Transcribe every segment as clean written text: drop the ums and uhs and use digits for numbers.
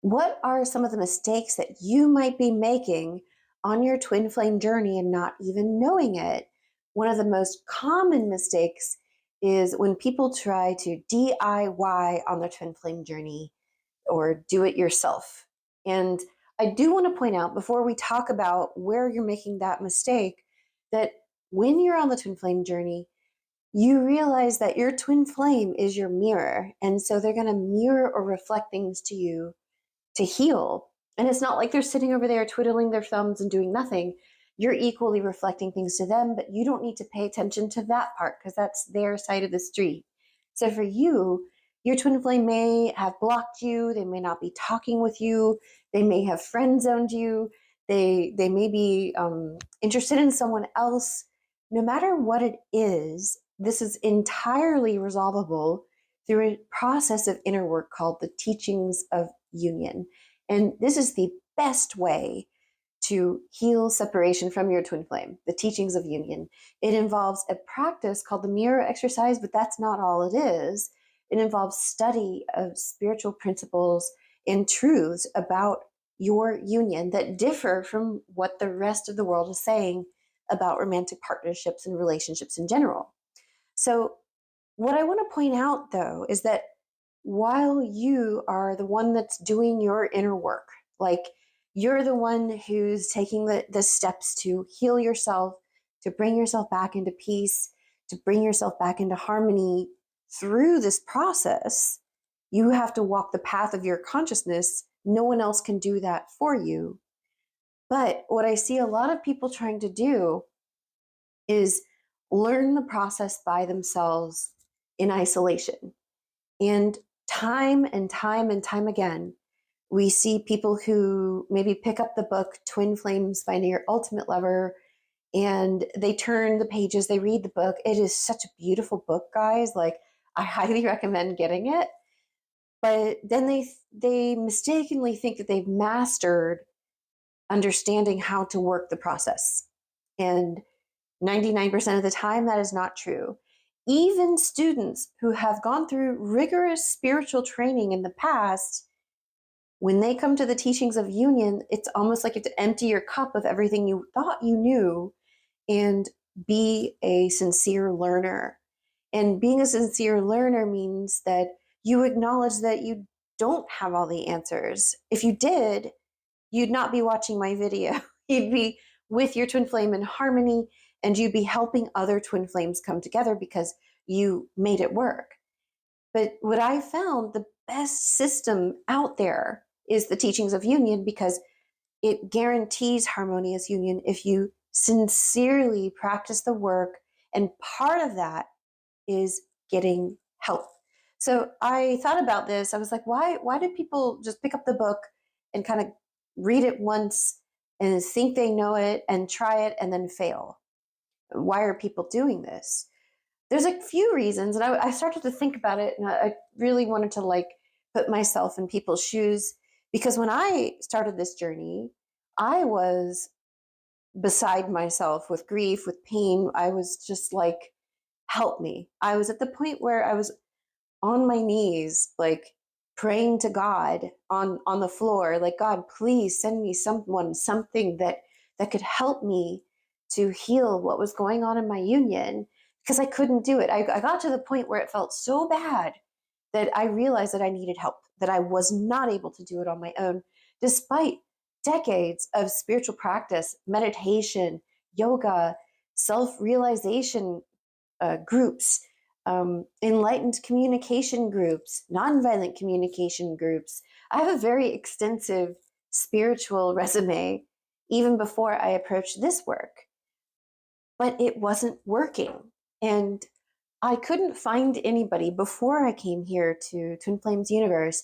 What are some of the mistakes that you might be making on your twin flame journey and not even knowing it? One of the most common mistakes is when people try to DIY on their twin flame journey or do it yourself. And I do want to point out before we talk about where you're making that mistake that when you're on the twin flame journey, you realize that your twin flame is your mirror. And so they're going to mirror or reflect things to you to heal. And it's not like they're sitting over there twiddling their thumbs and doing nothing. You're equally reflecting things to them, but you don't need to pay attention to that part because that's their side of the street. So for you, your twin flame may have blocked you. They may not be talking with you. They may have friend zoned you. They may be interested in someone else. No matter what it is, this is entirely resolvable through a process of inner work called the teachings of union. And this is the best way to heal separation from your twin flame, the teachings of union. It involves a practice called the mirror exercise, but that's not all it is. It involves study of spiritual principles and truths about your union that differ from what the rest of the world is saying about romantic partnerships and relationships in general. So what I want to point out, though, is that while you are the one that's doing your inner work, like you're the one who's taking the steps to heal yourself, to bring yourself back into peace, to bring yourself back into harmony through this process, you have to walk the path of your consciousness. No one else can do that for you. But what I see a lot of people trying to do is learn the process by themselves in isolation. And time and time and time again, we see people who maybe pick up the book, Twin Flames, Finding Your Ultimate Lover, and they turn the pages, they read the book. It is such a beautiful book, guys. Like, I highly recommend getting it. But then they mistakenly think that they've mastered understanding how to work the process. And 99% of the time, that is not true. Even students who have gone through rigorous spiritual training in the past, when they come to the teachings of union, it's almost like you have to empty your cup of everything you thought you knew and be a sincere learner. And being a sincere learner means that you acknowledge that you don't have all the answers. If you did, you'd not be watching my video. You'd be with your twin flame in harmony, and you'd be helping other twin flames come together because you made it work. But what I found, the best system out there is the teachings of union because it guarantees harmonious union if you sincerely practice the work. And part of that is getting help. So I thought about this. I was like, why do people just pick up the book and kind of read it once and think they know it and try it and then fail? Why are people doing this? There's a few reasons, and I started to think about it, and I really wanted to like put myself in people's shoes because when I started this journey, I was beside myself with grief, with pain. I was just like, help me. I was at the point where I was on my knees, like praying to God on the floor, like, God, please send me something that could help me to heal what was going on in my union because I couldn't do it. I got to the point where it felt so bad that I realized that I needed help, that I was not able to do it on my own, despite decades of spiritual practice, meditation, yoga, self-realization groups, enlightened communication groups, nonviolent communication groups. I have a very extensive spiritual resume even before I approached this work, but it wasn't working. And I couldn't find anybody before I came here to Twin Flames Universe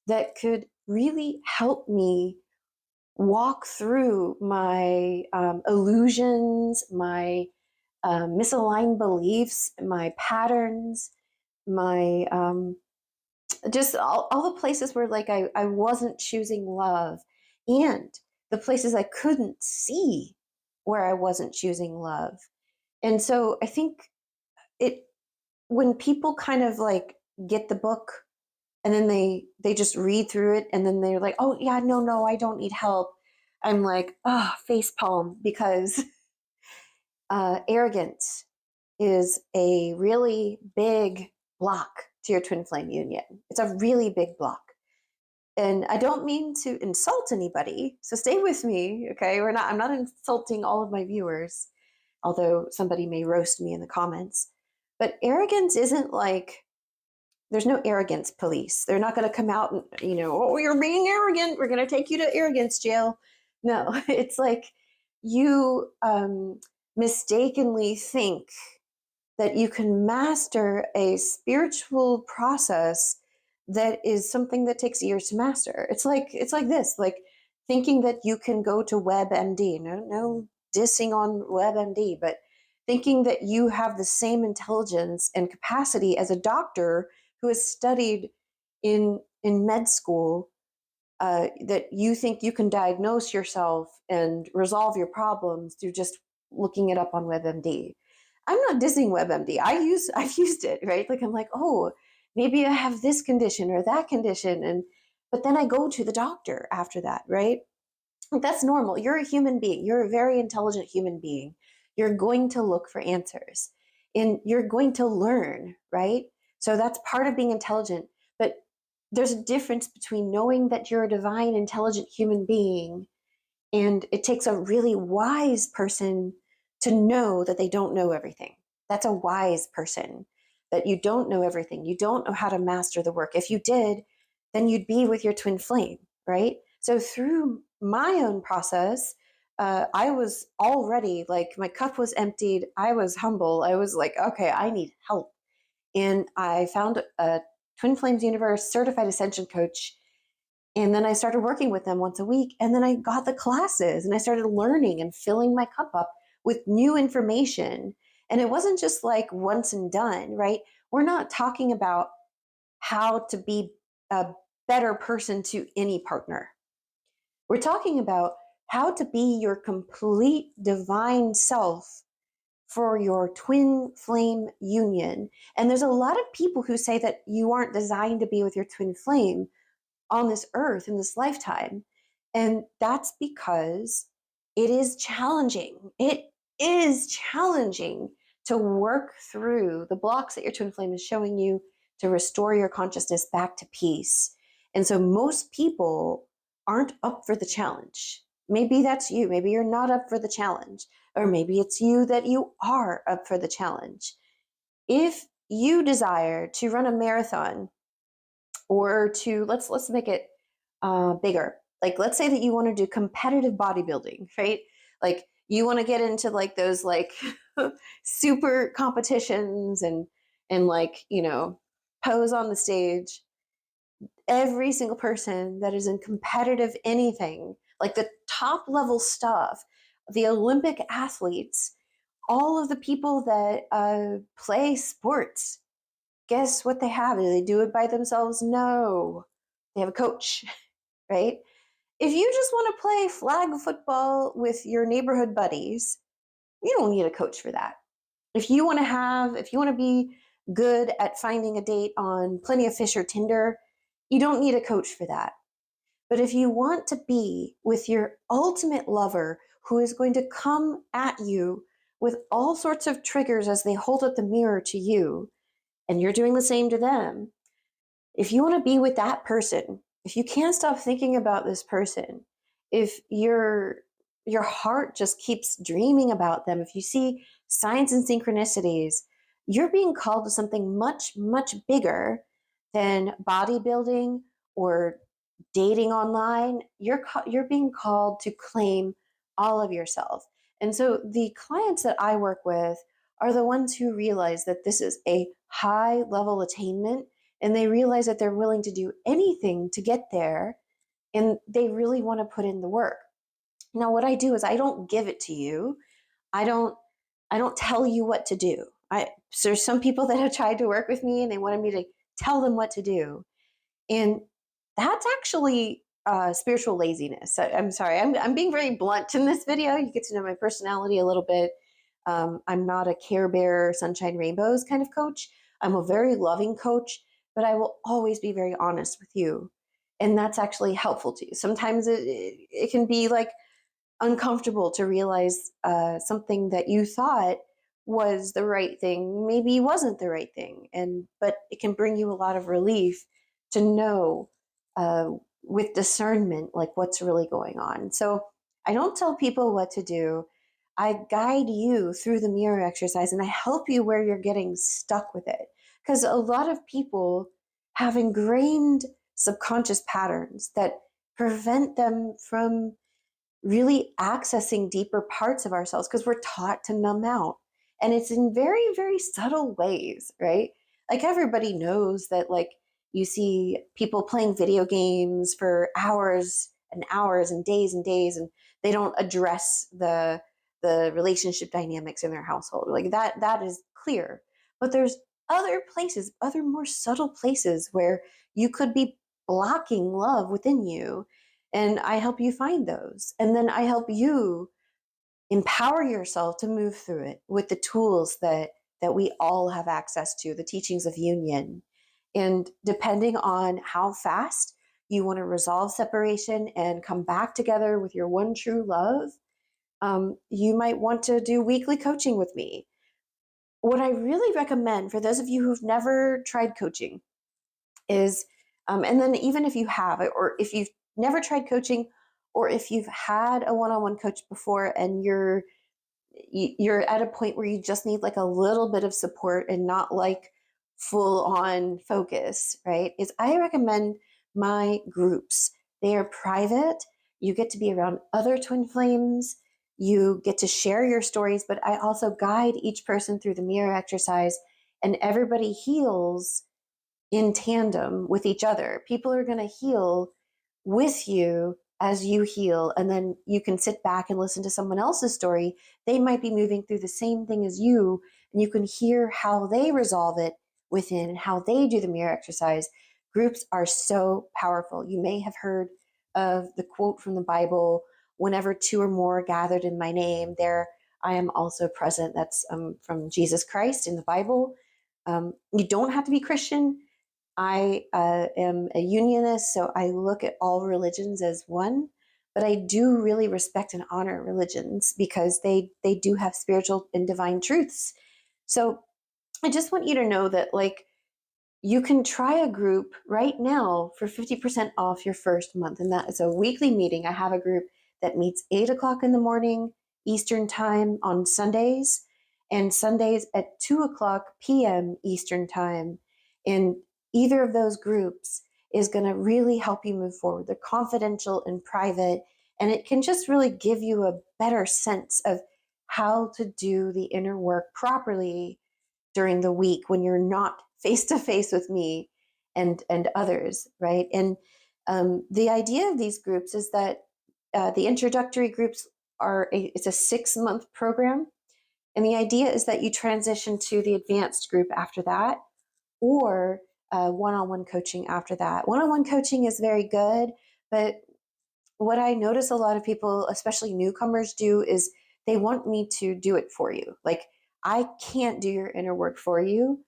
that could really help me walk through my illusions, my misaligned beliefs, my patterns, my just all the places where like I wasn't choosing love, and the places I couldn't see where I wasn't choosing love. And so I think it when people kind of like get the book and then they just read through it, and then they're like, oh yeah, no, I don't need help. I'm like, oh, face palm, because arrogance is a really big block to your twin flame union. It's a really big block. And I don't mean to insult anybody, so stay with me, okay? I'm not insulting all of my viewers, although somebody may roast me in the comments. But arrogance isn't like, there's no arrogance police. They're not going to come out and, oh, you're being arrogant, we're going to take you to arrogance jail. No, it's like you mistakenly think that you can master a spiritual process that is something that takes years to master. It's like this, like thinking that you can go to WebMD. No dissing on WebMD, but thinking that you have the same intelligence and capacity as a doctor who has studied in med school, that you think you can diagnose yourself and resolve your problems through just looking it up on WebMD. I'm not dissing WebMD. I've used it, right? Like I'm like, oh, maybe I have this condition or that condition, but then I go to the doctor after that, right? Like, that's normal. You're a human being. You're a very intelligent human being. You're going to look for answers, and you're going to learn, right? So that's part of being intelligent. But there's a difference between knowing that you're a divine, intelligent human being, and it takes a really wise person to know that they don't know everything. That's a wise person, that you don't know everything. You don't know how to master the work. If you did, then you'd be with your twin flame, right? So through my own process, I was already like, my cup was emptied. I was humble. I was like, okay, I need help. And I found a Twin Flames Universe certified ascension coach. And then I started working with them once a week. And then I got the classes and I started learning and filling my cup up with new information. And it wasn't just like once and done, right? We're not talking about how to be a better person to any partner. We're talking about how to be your complete divine self for your twin flame union. And there's a lot of people who say that you aren't designed to be with your twin flame on this earth in this lifetime. And that's because it is challenging. It is challenging to work through the blocks that your twin flame is showing you to restore your consciousness back to peace. And so most people aren't up for the challenge. Maybe that's you. Maybe you're not up for the challenge. Or maybe it's you that you are up for the challenge. If you desire to run a marathon, or to let's make it bigger. Like, let's say that you want to do competitive bodybuilding, right? Like, you want to get into like those like super competitions and like, pose on the stage. Every single person that is in competitive anything, like the top level stuff, the Olympic athletes, all of the people that play sports, guess what they have? Do they do it by themselves? No. They have a coach, right? If you just want to play flag football with your neighborhood buddies, you don't need a coach for that. If you want to be good at finding a date on Plenty of Fish or Tinder, you don't need a coach for that. But if you want to be with your ultimate lover who is going to come at you with all sorts of triggers as they hold up the mirror to you, and you're doing the same to them, if you want to be with that person, if you can't stop thinking about this person, if your heart just keeps dreaming about them, if you see signs and synchronicities, you're being called to something much, much bigger than bodybuilding or dating online. You're being called to claim all of yourself. And so the clients that I work with are the ones who realize that this is a high level attainment, and they realize that they're willing to do anything to get there, and they really want to put in the work. Now, what I do is I don't give it to you. I don't tell you what to do. So there's some people that have tried to work with me and they wanted me to tell them what to do. And that's actually spiritual laziness. I'm sorry. I'm being very blunt in this video. You get to know my personality a little bit. I'm not a Care Bear, Sunshine Rainbows kind of coach. I'm a very loving coach, but I will always be very honest with you. And that's actually helpful to you. Sometimes it can be like uncomfortable to realize something that you thought was the right thing maybe wasn't the right thing, but it can bring you a lot of relief to know uh, with discernment like what's really going on. So I don't tell people what to do. I guide you through the mirror exercise and I help you where you're getting stuck with it, because a lot of people have ingrained subconscious patterns that prevent them from really accessing deeper parts of ourselves because we're taught to numb out. And it's in very, very subtle ways, right? Like everybody knows that, like, you see people playing video games for hours and hours and days, and they don't address the relationship dynamics in their household. Like that is clear. But there's other places, other more subtle places where you could be blocking love within you, and I help you find those. And then I help you empower yourself to move through it with the tools that we all have access to, the teachings of union. And depending on how fast you want to resolve separation and come back together with your one true love, you might want to do weekly coaching with me. What I really recommend for those of you who've never tried coaching is, and then even if you have, or if you've never tried coaching, or if you've had a one-on-one coach before and you're at a point where you just need like a little bit of support and not like full on focus, right? Is I recommend my groups. They are private. You get to be around other twin flames. You get to share your stories, but I also guide each person through the mirror exercise, and everybody heals in tandem with each other. People are going to heal with you as you heal, and then you can sit back and listen to someone else's story. They might be moving through the same thing as you, and you can hear how they resolve it within and how they do the mirror exercise. Groups are so powerful. You may have heard of the quote from the Bible, whenever two or more are gathered in my name, there I am also present. That's from Jesus Christ in the Bible. You don't have to be Christian. I am a unionist, so I look at all religions as one, but I do really respect and honor religions because they do have spiritual and divine truths. So I just want you to know that, like, you can try a group right now for 50% off your first month. And that is a weekly meeting. I have a group that meets 8 o'clock in the morning Eastern time on Sundays, and Sundays at 2 o'clock p.m. Eastern time. And either of those groups is going to really help you move forward. They're confidential and private, and it can just really give you a better sense of how to do the inner work properly during the week when you're not face to face with me and others, right? And the idea of these groups is that the introductory groups it's a 6-month program, and the idea is that you transition to the advanced group after that, or one-on-one coaching after that. One-on-one coaching is very good, but what I notice a lot of people, especially newcomers, do is they want me to do it for you. Like, I can't do your inner work for you.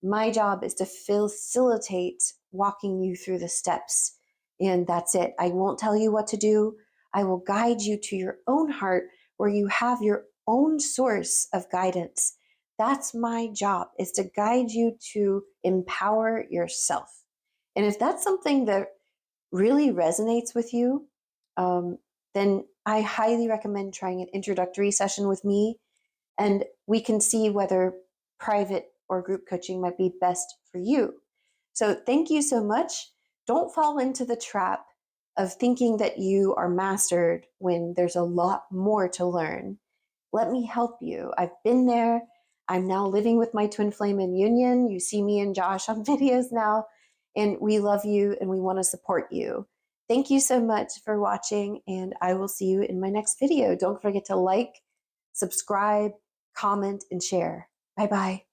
My job is to facilitate walking you through the steps. And that's it. I won't tell you what to do. I will guide you to your own heart where you have your own source of guidance. That's my job, is to guide you to empower yourself. And if that's something that really resonates with you, then I highly recommend trying an introductory session with me, and we can see whether private or group coaching might be best for you. So thank you so much. Don't fall into the trap of thinking that you are mastered when there's a lot more to learn. Let me help you. I've been there. I'm now living with my twin flame in union. You see me and Josh on videos now, and we love you and we want to support you. Thank you so much for watching, and I will see you in my next video. Don't forget to like, subscribe, comment, and share. Bye-bye.